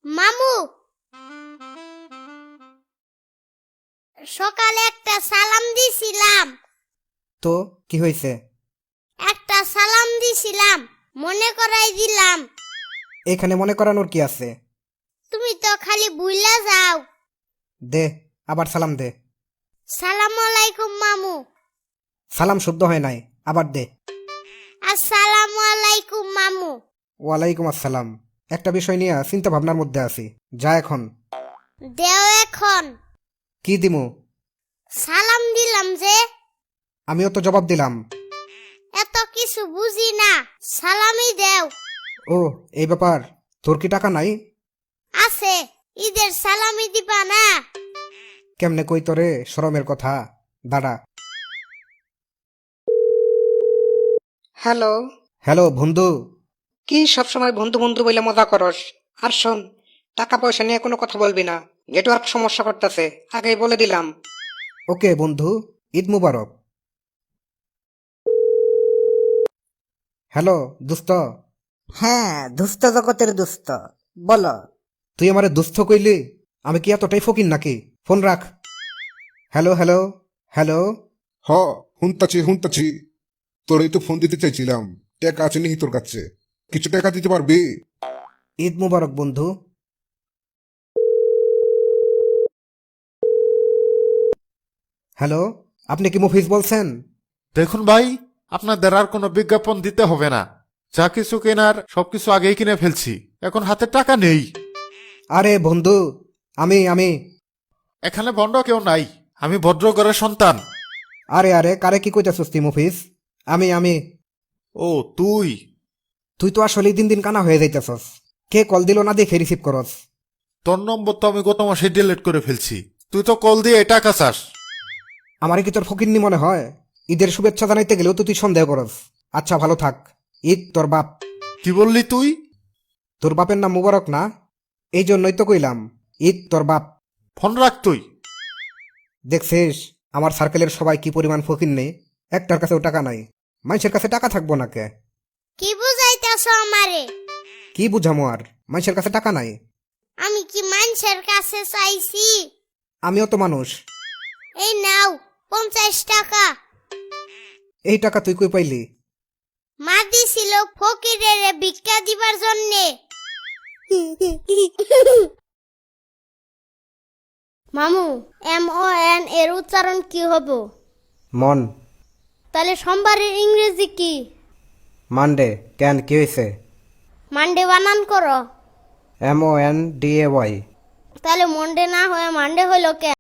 মামু, সকালে একটা সালাম দিছিলাম। তো কি হয়েছে? একটা সালাম দিছিলাম, মনে করাই দিলাম। এখানে মনে করানোর কি আছে? তুমি তো খালি ভুইলা যাও। দে, আবার সালাম দে। সালাম আলাইকুম মামু। সালাম শুদ্ধ হয় নাই, আবার দে। আসসালামু আলাইকুম মামু। ওয়ালাইকুম আসসালাম। একটা বিষয় নিয়ে চিন্তা ভাবনার মধ্যে আছি, যা এখন। দেও এখন। কি দিমু? সালাম দিলাম যে। আমিও তো জবাব দিলাম। এত কিছু বুঝি না, সালামই দেও। ও, এই ব্যাপার। তোর কি টাকা নাই? আছে, ঈদের সালামি দিবা না? কেমনে কই তোরে শরমের কথা। দাঁড়া। হ্যালো। হ্যালো বন্ধু। কি সবসময় বন্ধু বন্ধু বলে মজা করস? আর শোন, টাকা পয়সা নিয়ে কোনো কথা বলবি না, নেটওয়ার্ক সমস্যা করতেছে, আগেই বলে দিলাম। ওকে বন্ধু, ঈদ মুবারক। হ্যালো দোস্ত। হ্যাঁ, দুস্থ জগতের দুস্থ, বলো। তুই আমারে দুস্থ কইলি? আমি কি এতটাই ফকির নাকি? ফোন রাখ। Hello hello hello. হ, হুনতাছি। তোরই তো ফোন দিতে চাইছিলাম। টাকা আছে নাকি তোর কাছে? কিছু টাকা দিতে পারবি? ঈদ মুবারক বন্ধু। হ্যালো, আপনি কি মফিজ বলছেন? দেখুন ভাই, আপনাদের আর কোনো বিজ্ঞাপন দিতে হবে না। যা কিছু কেনার সবকিছু আগেই কিনে ফেলছি, এখন হাতে টাকা নেই। আরে বন্ধু, আমি এখানে বন্ড কেউ নাই, আমি ভদ্র ঘরের সন্তান। আরে আরে কারে কি কইতাছস তুই মফিজ? আমি ও তুই? তুই তো আসলে দিন দিন কানা হয়ে যাইতেছস। কে কল দিল না দেখে রিসিভ করস। তোর নম্বর তো আমি গত মাসে ডিলিট করে ফেলছি। তুই তো কল দিয়ে টাকা চাস। আমারে কি তোর ফকিরনি মনে হয়? ঈদের শুভেচ্ছা জানাইতে গেলেও তো তুই সন্দেহ করস। আচ্ছা ভালো থাক। ঈদ তোর বাপ। কি বললি তুই? তোর বাপের নাম মুবারক না? এই জন্যই তো কইলাম ঈদ তোর বাপ। ফোন রাখ তুই। দেখছিস আমার সার্কেলের সবাই কি পরিমাণ ফকির নেই। একটার কাছেও টাকা নাই। মানুষের কাছে টাকা থাকবো না কে? কি বুঝাইতেছ আমারে? কি বুঝামো আর, মানুষের কাছে টাকা নাই। আমি কি মানুষের কাছে চাইছি? আমিও তো মানুষ। এই নাও 50 টাকা। এই টাকা তুই কই পাইলি? মা দিছিল ফকিরের ভিক্ষা দিবার জন্যে। মামু, MON এর উচ্চারণ কি হবে? মন। তাহলে সোমবারের ইংরেজি কি? মানডে। কেন কি হয়েছে? মানডে বানান করো। MONDAY। তাহলে মন্ডে না হয়ে মানডে হইল কে?